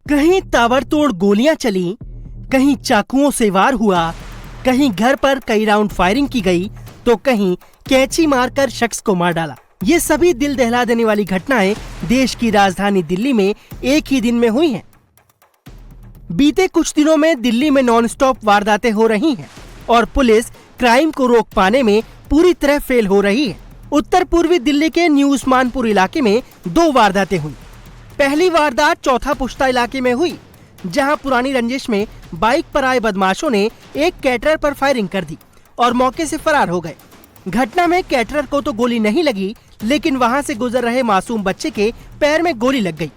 कहीं ताबड़तोड़ गोलियां चली, कहीं चाकुओं से वार हुआ, कहीं घर पर कई राउंड फायरिंग की गई, तो कहीं कैंची मारकर शख्स को मार डाला। ये सभी दिल दहला देने वाली घटनाएं देश की राजधानी दिल्ली में एक ही दिन में हुई हैं। बीते कुछ दिनों में दिल्ली में नॉनस्टॉप वारदातें हो रही हैं और पुलिस क्राइम को रोक पाने में पूरी तरह फेल हो रही है। उत्तर पूर्वी दिल्ली के न्यू उस्मानपुर इलाके में 2 वारदातें हुई। पहली वारदात चौथा पुश्ता इलाके में हुई, जहां पुरानी रंजिश में बाइक पर आए बदमाशों ने एक कैटरर पर फायरिंग कर दी और मौके से फरार हो गए। घटना में कैटरर को तो गोली नहीं लगी, लेकिन वहां से गुजर रहे मासूम बच्चे के पैर में गोली लग गई।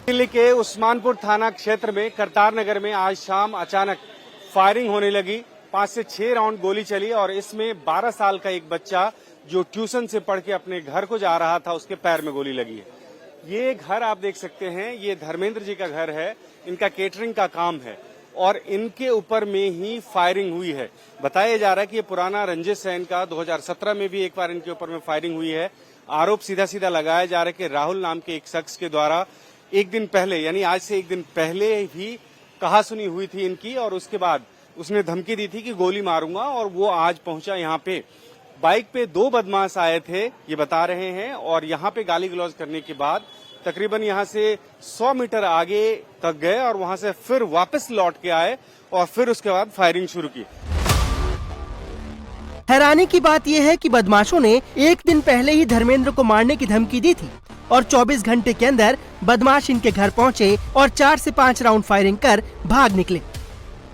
दिल्ली के उस्मानपुर थाना क्षेत्र में करतार नगर में आज शाम अचानक फायरिंग होने लगी। 5 से 6 राउंड गोली चली और इसमें 12 साल का एक बच्चा जो ट्यूशन से पढ़ के अपने घर को जा रहा था, उसके पैर में गोली लगी है। ये घर आप देख सकते हैं, ये धर्मेंद्र जी का घर है। इनका केटरिंग का काम है और इनके ऊपर में ही फायरिंग हुई है। बताया जा रहा है कि ये पुराना रंजिश है इनका। 2017 में भी एक बार इनके ऊपर में फायरिंग हुई है। आरोप सीधा सीधा लगाया जा रहा है कि राहुल नाम के एक शख्स के द्वारा एक दिन पहले, यानी आज से एक दिन पहले भी कहा सुनी हुई थी इनकी, और उसके बाद उसने धमकी दी थी कि गोली मारूंगा, और वो आज पहुंचा यहाँ पे। बाइक पे 2 बदमाश आए थे, ये बता रहे हैं, और यहाँ पे गाली गलौज करने के बाद तकरीबन यहाँ से 100 मीटर आगे तक गए और वहां से फिर वापस लौट के आए और फिर उसके बाद फायरिंग शुरू की। हैरानी की बात यह है कि बदमाशों ने एक दिन पहले ही धर्मेंद्र को मारने की धमकी दी थी और 24 घंटे के अंदर बदमाश इनके घर पहुंचे और 4 से 5 राउंड फायरिंग कर भाग निकले।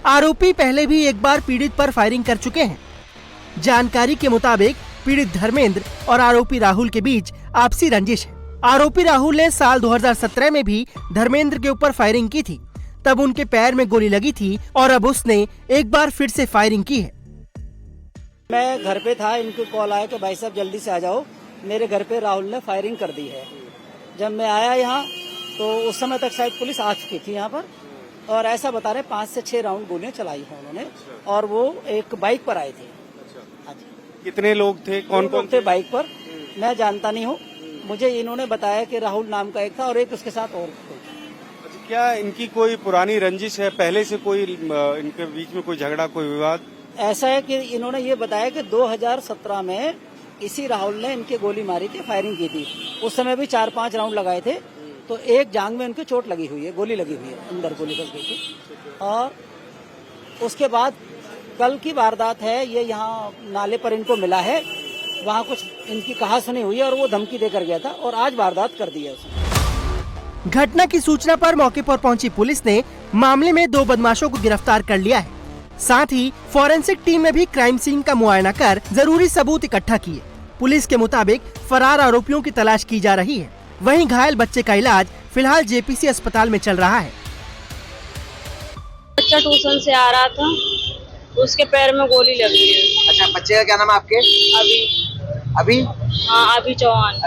आरोपी पहले भी एक बार पीड़ित पर फायरिंग कर चुके हैं। जानकारी के मुताबिक पीड़ित धर्मेंद्र और आरोपी राहुल के बीच आपसी रंजिश है। आरोपी राहुल ने साल 2017 में भी धर्मेंद्र के ऊपर फायरिंग की थी, तब उनके पैर में गोली लगी थी और अब उसने एक बार फिर से फायरिंग की है। मैं घर पे था, इनको कॉल आया कि भाई साहब जल्दी से आ जाओ, मेरे घर पे राहुल ने फायरिंग कर दी है। जब मैं आया यहाँ तो उस समय तक शायद पुलिस आ चुकी थी यहाँ पर, और ऐसा बता रहे 5 से 6 राउंड गोलियां चलाई हैं उन्होंने। और वो एक बाइक पर आए थे। कितने लोग थे, कौन कौन थे बाइक पर? मैं जानता नहीं हूँ, मुझे इन्होंने बताया कि राहुल नाम का एक था और एक उसके साथ और कोई। क्या इनकी कोई पुरानी रंजिश है, पहले से कोई इनके बीच में कोई झगड़ा, कोई विवाद? ऐसा है कि इन्होंने ये बताया कि 2017 में इसी राहुल ने इनके गोली मारी थी, फायरिंग की थी। उस समय भी 4-5 राउंड लगाए थे, तो एक जांघ में उनके चोट लगी हुई है, गोली लगी हुई है, अंदर गोली फंस गई थी। और उसके बाद कल की वारदात है, ये यहाँ नाले पर इनको मिला है, वहाँ कुछ इनकी कहा सुनी हुई है और वो धमकी देकर गया था, और आज वारदात कर दी है उसने। घटना की सूचना पर मौके पर पहुंची पुलिस ने मामले में 2 बदमाशों को गिरफ्तार कर लिया है। साथ ही फॉरेंसिक टीम ने भी क्राइम सीन का मुआयना कर जरूरी सबूत इकट्ठा किए। पुलिस के मुताबिक फरार आरोपियों की तलाश की जा रही है। वहीं घायल बच्चे का इलाज फिलहाल जेपीसी अस्पताल में चल रहा है। बच्चा ट्यूशन से आ रहा था, उसके पैर में गोली लगी है। अच्छा, बच्चे का क्या नाम है आपके? अभी? हाँ, अभी चौहान।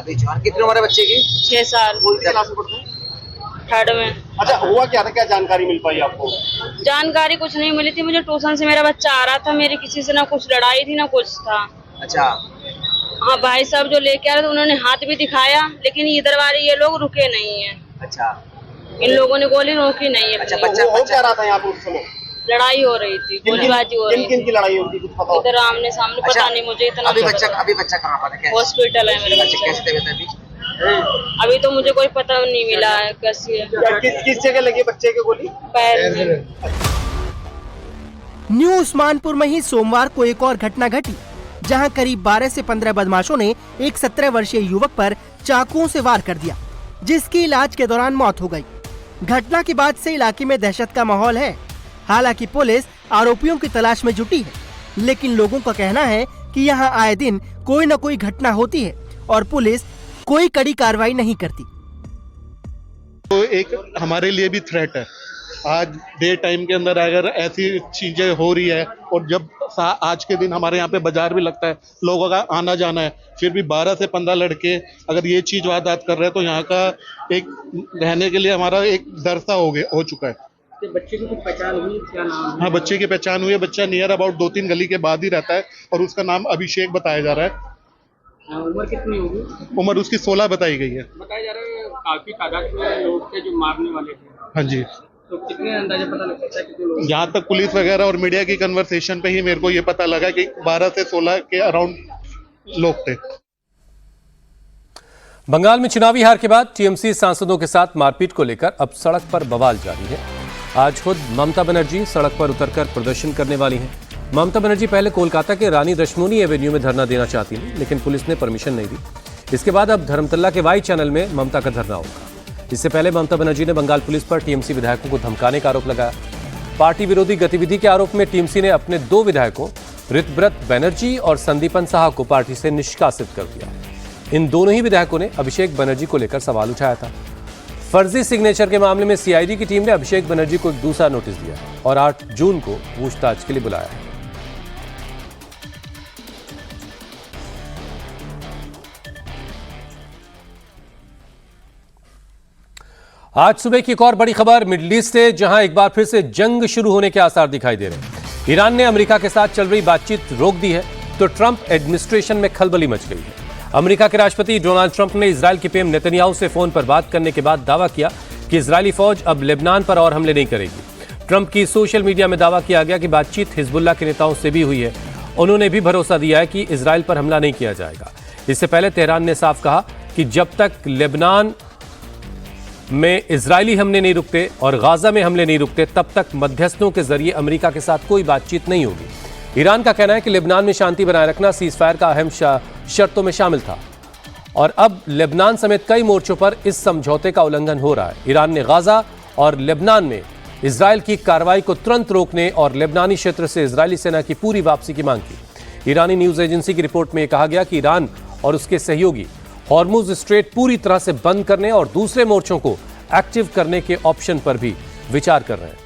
कितनी उम्र है बच्चे की? 6 साल। कौन सी क्लास में पढ़ते हैं? 3rd में। अच्छा, हुआ क्या था, क्या जानकारी मिल पाई आपको? जानकारी कुछ नहीं मिली थी मुझे। ट्यूशन से मेरा बच्चा आ रहा था, मेरी किसी से ना कुछ लड़ाई थी ना कुछ था। अच्छा। हाँ, भाई साहब जो लेके आ रहे थे उन्होंने हाथ भी दिखाया, लेकिन इधर वाले ये लोग रुके नहीं है। अच्छा। इन लोगों ने गोली रोकी नहीं है। अच्छा, बच्चा हो क्या रहा था यहाँ पर उस समय? लड़ाई हो रही थी, गोलीबाजी हो रही थी। किन की लड़ाई होती कुछ पता? इधर आमने सामने। अच्छा, पता नहीं मुझे इतना। अभी बच्चा कहाँ पर है? हॉस्पिटल है मेरे बच्चे। कैसे तबीयत है अभी? अभी तो मुझे कोई पता नहीं मिला है कैसी है। किस जगह लगी बच्चे के गोली? पैर में। न्यू उस्मानपुर में ही सोमवार को एक और घटना घटी, जहां करीब 12 से 15 बदमाशों ने एक 17 वर्षीय युवक पर चाकुओं से वार कर दिया, जिसकी इलाज के दौरान मौत हो गई। घटना के बाद से इलाके में दहशत का माहौल है। हालांकि पुलिस आरोपियों की तलाश में जुटी है, लेकिन लोगों का कहना है कि यहां आए दिन कोई न कोई घटना होती है और पुलिस कोई कड़ी कार्रवाई नहीं करती। तो एक हमारे लिए भी थ्रेट है। आज डे टाइम के अंदर अगर ऐसी चीजें हो रही है, और जब आज के दिन हमारे यहाँ पे बाजार भी लगता है, लोगों का आना जाना है, फिर भी 12 से 15 लड़के अगर ये चीज वारदात कर रहे हैं, तो यहाँ का एक रहने के लिए हमारा एक डर सा हो चुका है। बच्चे की कुछ पहचान हुई? क्या नाम है? हाँ, बच्चे की पहचान हुई है। बच्चा नियर अबाउट 2-3 गली के बाद ही रहता है और उसका नाम अभिषेक बताया जा रहा है। उम्र कितनी होगी? उम्र उसकी 16 बताई गई है। बताया जा रहा है काफी तादाद में लोग थे जो मारने वाले थे, हाँ जी। तो कितने अंदाजा पता लग सकता है कितने लोग? यहाँ तक पुलिस वगैरह और मीडिया की कन्वर्सेशन पे ही मेरे को ये पता लगा कि 12 से 16 के अराउंड लोग थे। बंगाल में चुनावी हार के बाद टीएमसी सांसदों के साथ मारपीट को लेकर अब सड़क पर बवाल जारी है। आज खुद ममता बनर्जी सड़क पर उतरकर प्रदर्शन करने वाली हैं। ममता बनर्जी पहले कोलकाता के रानी रश्मोनी एवेन्यू में धरना देना चाहती थी, लेकिन पुलिस ने परमिशन नहीं दी। इसके बाद अब धर्मतल्ला के वाई चैनल में ममता का धरना होगा। इससे पहले ममता बनर्जी ने बंगाल पुलिस पर टीएमसी विधायकों को धमकाने का आरोप लगाया। पार्टी विरोधी गतिविधि के आरोप में टीएमसी ने अपने 2 विधायकों ऋतव्रत बनर्जी और संदीपन साहा को पार्टी से निष्कासित कर दिया। इन दोनों ही विधायकों ने अभिषेक बनर्जी को लेकर सवाल उठाया था। फर्जी सिग्नेचर के मामले में सीआईडी की टीम ने अभिषेक बनर्जी को एक दूसरा नोटिस दिया और 8 जून को पूछताछ के लिए बुलाया है। आज सुबह की एक और बड़ी खबर मिडिल ईस्ट से, जहां एक बार फिर से जंग शुरू होने के आसार दिखाई दे रहे हैं। ईरान ने अमेरिका के साथ चल रही बातचीत रोक दी है, तो ट्रंप एडमिनिस्ट्रेशन में खलबली मच गई है। अमेरिका के राष्ट्रपति डोनाल्ड ट्रंप ने इजरायल के पीएम नेतन्याहू से फोन पर बात करने के बाद दावा किया कि इजरायली फौज अब लेबनान पर और हमले नहीं करेगी। ट्रंप की सोशल मीडिया में दावा किया गया कि बातचीत हिजबुल्लाह के नेताओं से भी हुई है। उन्होंने भी भरोसा दिया है कि इजरायल पर हमला नहीं किया जाएगा। इससे पहले तेहरान ने साफ कहा कि जब तक लेबनान में इजरायली हमले नहीं रुकते और गाजा में हमले नहीं रुकते, तब तक मध्यस्थों के जरिए अमेरिका के साथ कोई बातचीत नहीं होगी। ईरान का कहना है कि लेबनान में शांति बनाए रखना सीज फायर का अहम शर्तों में शामिल था और अब लेबनान समेत कई मोर्चों पर इस समझौते का उल्लंघन हो रहा है। ईरान ने गाजा और लेबनान में इजरायल की कार्रवाई को तुरंत रोकने और लेबनानी क्षेत्र से इजरायली सेना की पूरी वापसी की मांग की। ईरानी न्यूज एजेंसी की रिपोर्ट में कहा गया कि ईरान और उसके सहयोगी हॉर्मुज स्ट्रेट पूरी तरह से बंद करने और दूसरे मोर्चों को एक्टिव करने के ऑप्शन पर भी विचार कर रहे हैं।